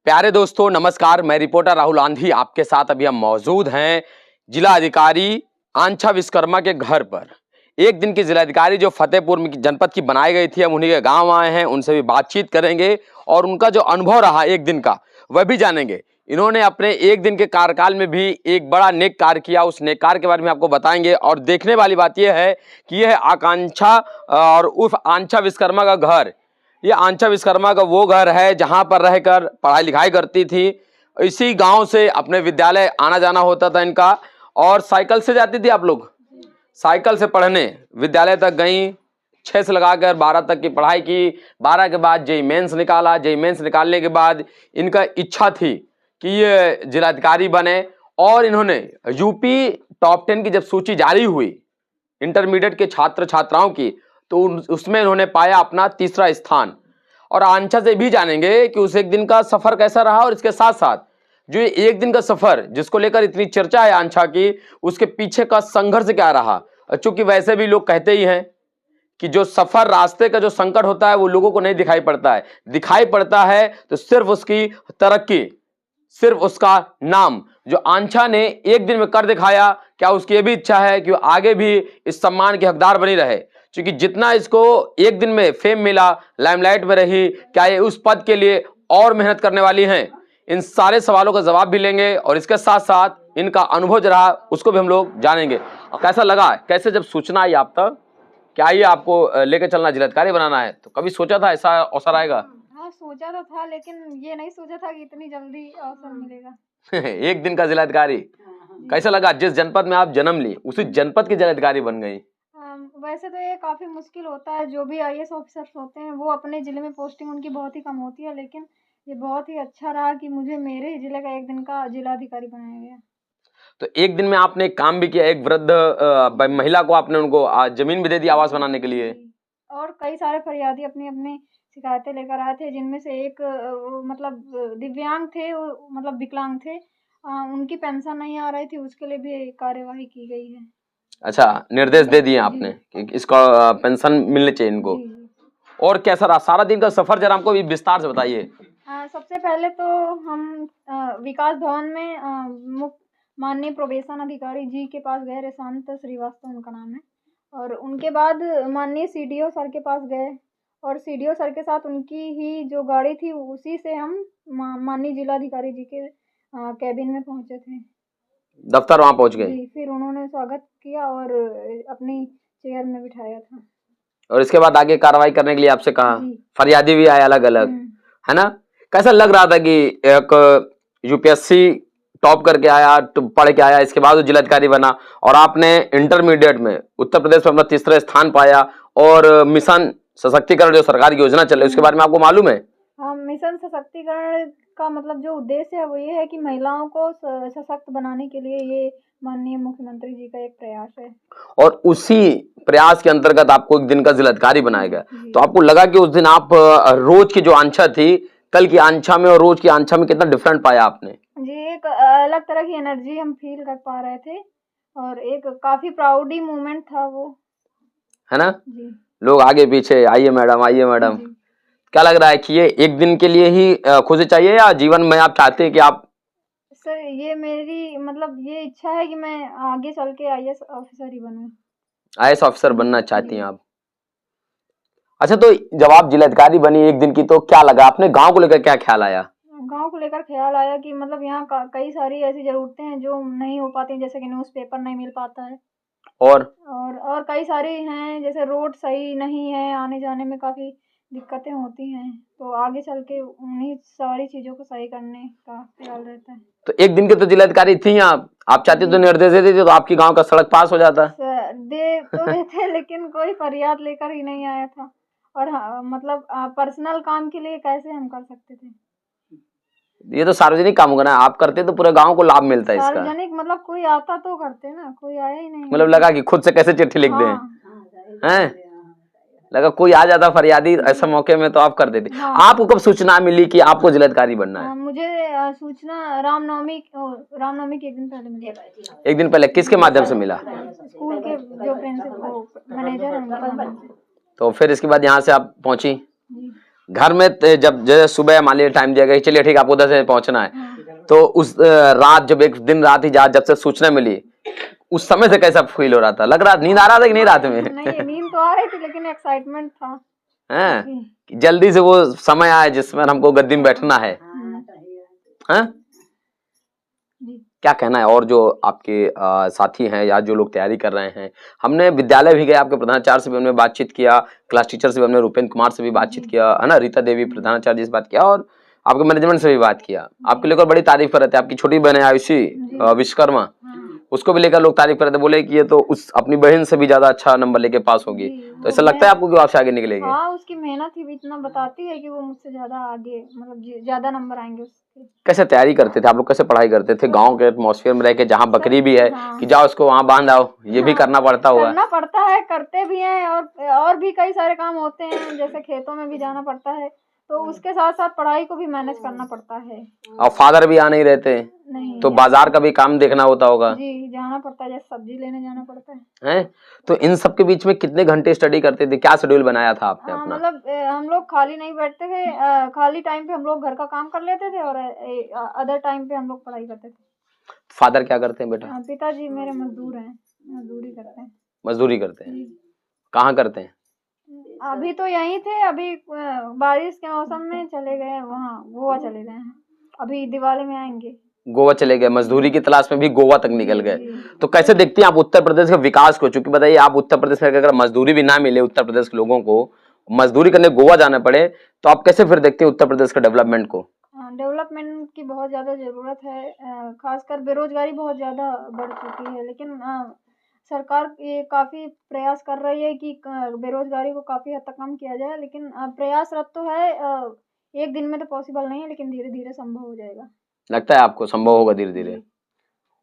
प्यारे दोस्तों नमस्कार, मैं रिपोर्टर राहुल आंधी आपके साथ अभी हम मौजूद हैं जिला अधिकारी आंछा विश्वकर्मा के घर पर। एक दिन की जिलाधिकारी जो फतेहपुर जनपद की बनाई गई थी, हम उन्हीं के गांव आए हैं, उनसे भी बातचीत करेंगे और उनका जो अनुभव रहा एक दिन का वह भी जानेंगे। इन्होंने अपने एक दिन के कार्यकाल में भी एक बड़ा नेक कार्य किया, उस नेक कार्य के बारे में आपको बताएंगे। और देखने वाली बात यह है कि यह आकांक्षा और उर्फ आंछा विश्वकर्मा का घर, ये आंछा विश्वकर्मा का वो घर है जहां पर रहकर पढ़ाई लिखाई करती थी। इसी गांव से अपने विद्यालय आना जाना होता था इनका, और साइकिल से जाती थी। आप लोग साइकिल से पढ़ने विद्यालय तक गई, 6 से लगाकर 12 तक की पढ़ाई की। 12 के बाद जेईई मेंस निकाला। जेईई मेंस निकालने के बाद इनका इच्छा थी कि ये जिलाधिकारी बने, और इन्होंने यूपी टॉप 10 की जब सूची जारी हुई इंटरमीडिएट के छात्र छात्राओं की, तो उसमें उन्होंने पाया अपना तीसरा स्थान। और आंछा से भी जानेंगे कि उस एक दिन का सफर कैसा रहा, और इसके साथ साथ जो एक दिन का सफर जिसको लेकर इतनी चर्चा है आंछा की, उसके पीछे का संघर्ष क्या रहा। चूंकि वैसे भी लोग कहते ही हैं कि जो सफर, रास्ते का जो संकट होता है वो लोगों को नहीं दिखाई पड़ता है, दिखाई पड़ता है तो सिर्फ उसकी तरक्की, सिर्फ उसका नाम। जो आंछा ने एक दिन में कर दिखाया, क्या उसकी ये भी इच्छा है कि वो आगे भी इस सम्मान के हकदार बनी रहे? क्योंकि जितना इसको एक दिन में फेम मिला, लाइमलाइट में रही, क्या ये उस पद के लिए और मेहनत करने वाली हैं? इन सारे सवालों का जवाब भी लेंगे, और इसके साथ साथ इनका अनुभव जो रहा उसको भी हम लोग जानेंगे। कैसा लगा, कैसे जब सूचना आई आप तक, क्या ये आपको लेकर चलना, जिलाधिकारी बनाना है, तो कभी सोचा था ऐसा अवसर आएगा? हाँ, सोचा तो था, लेकिन ये नहीं सोचा था कि इतनी जल्दी अवसर मिलेगा। एक दिन का जिलाधिकारी, कैसा लगा? जिस जनपद में आप जन्म ली उसी जनपद की जिलाधिकारी बन गई। वैसे तो ये काफी मुश्किल होता है, जो भी आईएएस ऑफिसर्स होते हैं वो अपने जिले में पोस्टिंग उनकी बहुत ही कम होती है, लेकिन ये बहुत ही अच्छा रहा कि मुझे मेरे जिले का एक दिन का जिलाधिकारी बनाया गया। तो एक दिन में आपने एक काम भी किया, एक वृद्ध महिला को आपने उनको जमीन भी दे दी आवास बनाने के लिए, और कई सारे फरियादी अपनी अपनी शिकायतें लेकर आए थे, जिनमें से एक मतलब दिव्यांग थे, मतलब विकलांग थे, उनकी पेंशन नहीं आ रही थी, उसके लिए भी कार्यवाही की गई है। अच्छा, निर्देश दे दिए आपने कि इसको पेंशन मिलनी चाहिए इनको। और कैसा रहा सारा दिन का सफर, जरा हमको भी विस्तार से बताइए। सबसे पहले तो हम विकास भवन में माननीय प्रोबेशन अधिकारी जी के पास गए, रेशांत श्रीवास्तव उनका नाम है, और उनके बाद माननीय सीडीओ सर के पास गए, और सीडीओ सर के साथ उनकी ही जो गाड़ी थी उसी से हम माननीय जिलाधिकारी जी के कैबिन में पहुंचे थे, दफ्तर वहां पहुंच गए। फिर उन्होंने स्वागत किया और अपनी चेयर में बिठाया था, और इसके बाद आगे कार्रवाई करने के लिए आपसे कहा। फरियादी भी आए अलग अलग, है ना? कैसा लग रहा था कि एक यूपीएससी टॉप करके आया, पढ़ के आया, इसके बाद वो जिलाधिकारी बना, और आपने इंटरमीडिएट में उत्तर प्रदेश में अपना तीसरा स्थान पाया, और मिशन सशक्तिकरण जो सरकार की योजना चल रही है उसके बारे में आपको मालूम है? हाँ, मिशन सशक्तिकरण का मतलब जो उद्देश्य है वो ये है कि महिलाओं को सशक्त बनाने के लिए ये माननीय मुख्यमंत्री जी का एक प्रयास है, और उसी प्रयास के अंतर्गत आपको एक दिन का जिलाधिकारी बनाया गया। तो आपको लगा कि उस दिन आप रोज की जो आंछा थी, कल की आंछा में और रोज की आंछा में कितना डिफरेंट पाया आपने? जी, एक अलग तरह की एनर्जी हम फील कर पा रहे थे, और एक काफी प्राउडी मोमेंट था वो, है ना? जी। लोग आगे पीछे, आइए मैडम, आइए मैडम। क्या लग रहा है कि ये एक दिन के लिए ही खुशी चाहिए, या जीवन में आप चाहते हैं कि आप? सर, ये मेरी मतलब ये इच्छा है कि मैं आगे चल के आईएएस ऑफिसर ही बनूं। आईएएस ऑफिसर बनना चाहती हैं आप? अच्छा, तो जब आप जिलाधिकारी बनी एक दिन की, तो क्या लगा? अपने गांव को लेकर क्या ख्याल आया? गांव को लेकर ख्याल आया कि मतलब यहाँ कई सारी ऐसी जरूरतें हैं जो नहीं हो पाती, जैसे कि न्यूज़पेपर नहीं मिल पाता है, और कई सारी हैं, जैसे रोड सही नहीं है, आने जाने में काफ़ी दिक्कतें होती हैं, तो आगे चल के उन्हीं सारी चीज़ों को सही करने का ख्याल रहता है। तो एक दिन के तो जिलाधिकारी थी आप चाहते तो निर्देश दे देते तो आपकी गांव का सड़क पास हो जाता। दे तो देते लेकिन कोई फरियाद लेकर ही नहीं आया था, और मतलब पर्सनल काम के लिए कैसे हम कर सकते थे? ये तो सार्वजनिक काम होगा ना, आप करते तो पूरे गांव को लाभ मिलता है इसका। सार्वजनिक मतलब कोई आता तो करते ना, कोई आया ही नहीं। मतलब लगा कि खुद से कैसे चिट्ठी लिख दें, हैं? लगा कोई आ जाता फरियादी ऐसा मौके में तो आप कर देते। आपको कब सूचना मिली कि आपको जिलाधिकारी बनना है? मुझे सूचना रामनवमी के एक दिन पहले मिली। एक दिन पहले किसके माध्यम से मिला? स्कूल के जो प्रिंसिपल मैनेजर हैं। तो फिर इसके बाद यहाँ से आप पहुंची, घर में जब जैसे सुबह मान लीजिए टाइम दिया गया कि चलिए ठीक है आपको 10 बजे पहुंचना है, हाँ। तो उस रात जब एक दिन रात ही जब से सूचना मिली उस समय से कैसा फील हो रहा था? लग रहा नींद आ रहा था कि नहीं रात में? नहीं, नींद तो आ रही थी लेकिन एक्साइटमेंट था हैं? कि कि जल्दी से वो समय आए जिसमें हमको गद्दी में बैठना है। हैं? जी। क्या कहना है और जो आपके साथी हैं या जो लोग तैयारी कर रहे हैं? हमने विद्यालय भी गए, आपके प्रधानाचार्य से भी हमने बातचीत किया, क्लास टीचर से भी हमने रूपेंद्र कुमार से भी बातचीत किया, है ना, रीता देवी प्रधानाचार्य जी से बात किया और आपके मैनेजमेंट से भी बात किया। आपको लेकर बड़ी तारीफ कर रहे थे। आपकी छोटी बहन है आयुषी विश्वकर्मा, हाँ। उसको भी लेकर लोग तारीफ कर रहे थे, बोले कि ये तो उस अपनी बहन से भी ज्यादा अच्छा नंबर लेके पास होगी। जी, तो ऐसा लगता है आपको कि वो आपसे आगे निकलेगी? हाँ, उसकी मेहनत ही भी इतना बताती है कि वो मुझसे ज्यादा आगे मतलब ज्यादा नंबर आएंगे उसके। कैसे तैयारी करते थे आप लोग? कैसे पढ़ाई करते थे गांव के एटमॉस्फेयर में रह के, जहाँ बकरी भी है हाँ। कि जाओ उसको वहां बांध आओ, ये भी हाँ, करना पड़ता होगा? करना पड़ता है, करते भी हैं और भी कई सारे काम होते हैं जैसे खेतों में भी जाना पड़ता है, तो उसके साथ साथ पढ़ाई को भी मैनेज करना पड़ता है। और फादर भी आ नहीं रहते नहीं, तो बाजार का भी काम देखना होता होगा? जी, जाना पड़ता है, जैसे सब्जी लेने जाना पड़ता है। हैं? तो इन सब के बीच में कितने घंटे स्टडी करते थे? क्या शेड्यूल बनाया था आपने अपना? मतलब हम लोग खाली नहीं बैठते थे, खाली टाइम पे हम लोग घर का काम कर लेते थे और अदर टाइम पे हम लोग पढ़ाई करते थे। फादर क्या करते हैं बेटा? पिताजी मेरे मजदूर हैं, मजदूरी करते हैं। मजदूरी करते हैं? जी। कहाँ करते हैं? अभी तो यहीं थे, अभी बारिश के मौसम में चले गए वहाँ, गोवा चले गए हैं, अभी दिवाली में आएंगे। गोवा चले गए, मजदूरी की तलाश में भी गोवा तक निकल गए। जी। तो कैसे देखती हैं आप उत्तर प्रदेश के विकास को? चूंकि बताइए आप उत्तर प्रदेश में अगर मजदूरी भी ना मिले उत्तर प्रदेश के लोगों को, मजदूरी करने गोवा जाना पड़े, तो आप कैसे फिर देखते हैं उत्तर प्रदेश के डेवलपमेंट को? डेवलपमेंट की बहुत ज़्यादा ज़रूरत है, खासकर बेरोजगारी बहुत ज़्यादा बढ़ चुकी है, लेकिन सरकार ये काफ़ी प्रयास कर रही है कि बेरोजगारी को काफ़ी हद तक कम किया जाए, लेकिन प्रयासरत तो है, एक दिन में तो पॉसिबल नहीं है, लेकिन धीरे धीरे संभव हो जाएगा। लगता है आपको संभव होगा धीरे धीरे?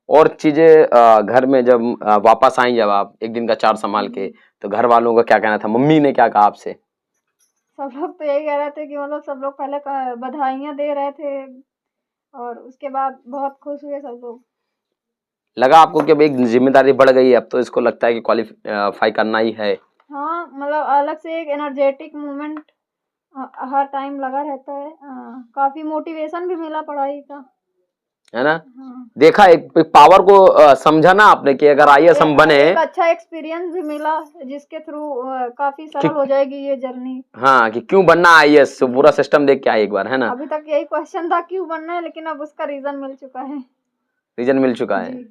और चीजें घर में जब वापस आई, जब आप एक दिन का चार्ज संभाल के, तो घर वालों का क्या कहना था? मम्मी ने क्या कहा आपसे? सब लोग तो यही कह रहे थे कि मतलब सब लोग पहले बधाइयाँ दे रहे थे और उसके बाद बहुत खुश हुए सब लोग। लगा आपको कि अब एक जिम्मेदारी बढ़ गई है, अब तो इसको लगता है कि क्वालिफाई करना ही है? हाँ, मतलब अलग से एक एनर्जेटिक मूवमेंट हर टाइम लगा रहता है, काफ़ी मोटिवेशन भी मिला पढ़ाई का, है ना? हाँ। देखा एक पावर को समझा ना आपने कि अगर आईएएस हम बने, एक अच्छा एक्सपीरियंस भी मिला जिसके थ्रू काफ़ी सरल हो जाएगी ये जर्नी। हाँ, कि क्यों बनना आईएएस, पूरा सिस्टम देख के आए एक बार, है ना? अभी तक यही क्वेश्चन था क्यों बनना है, लेकिन अब उसका रीजन मिल चुका है। रीजन मिल चुका है। जी।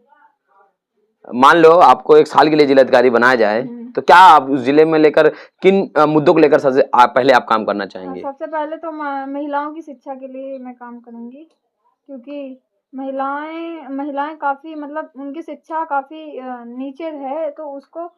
मान लो आपको 1 साल के लिए जिलाधिकारी बनाया जाए, तो क्या आप उस जिले में लेकर किन मुद्दों को लेकर सबसे पहले आप काम करना चाहेंगे? सबसे पहले तो महिलाओं की शिक्षा के लिए मैं काम करूंगी, क्योंकि महिलाएं काफ़ी मतलब उनकी शिक्षा काफ़ी नीचे है, तो उसको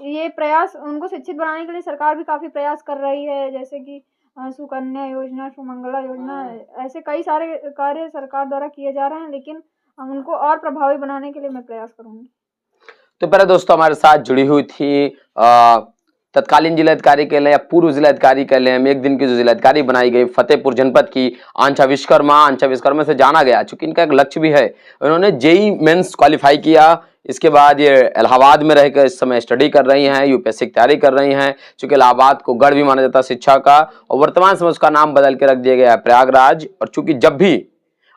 ये प्रयास उनको शिक्षित बनाने के लिए सरकार भी काफ़ी प्रयास कर रही है, जैसे कि सुकन्या योजना, सुमंगला योजना, ऐसे कई सारे कार्य सरकार द्वारा किए जा रहे हैं, लेकिन उनको और प्रभावी बनाने के लिए मैं प्रयास करूंगी। तो पहले दोस्तों हमारे साथ जुड़ी हुई थी तत्कालीन जिलाधिकारी कह लें या पूर्व जिलाधिकारी कह लें, एक दिन की जो जिलाधिकारी बनाई गई फतेहपुर जनपद की आंचा विश्वकर्मा से जाना गया, चूंकि इनका एक लक्ष्य भी है। उन्होंने जेईई मेंस क्वालिफाई किया, इसके बाद ये इलाहाबाद में रहकर इस समय स्टडी कर रही हैं, यूपीएससी की तैयारी कर रही हैं, चूंकि इलाहाबाद को गढ़ भी माना जाता है शिक्षा का, और वर्तमान समय उसका नाम बदल के रख दिया गया है प्रयागराज। और चूंकि जब भी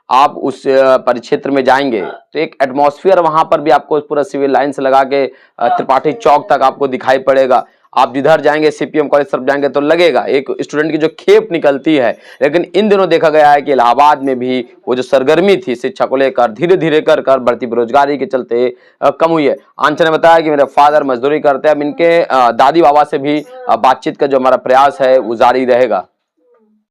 आप उस परिक्षेत्र में जाएंगे तो एक एटमॉस्फेयर वहां पर भी आपको पूरा सिविल लाइन से लगा के त्रिपाठी चौक तक आपको दिखाई पड़ेगा। आप जिधर जाएंगे सीपीएम कॉलेज तरफ जाएंगे तो लगेगा एक स्टूडेंट की जो खेप निकलती है। लेकिन इन दिनों देखा गया है कि इलाहाबाद में भी वो जो सरगर्मी थी शिक्षा को लेकर धीरे धीरे कर बढ़ती बेरोजगारी के चलते कम हुई है। आंचल ने बताया कि मेरे फादर मजदूरी करते हैं, अब इनके दादी बाबा से भी बातचीत का जो हमारा प्रयास है वो जारी रहेगा।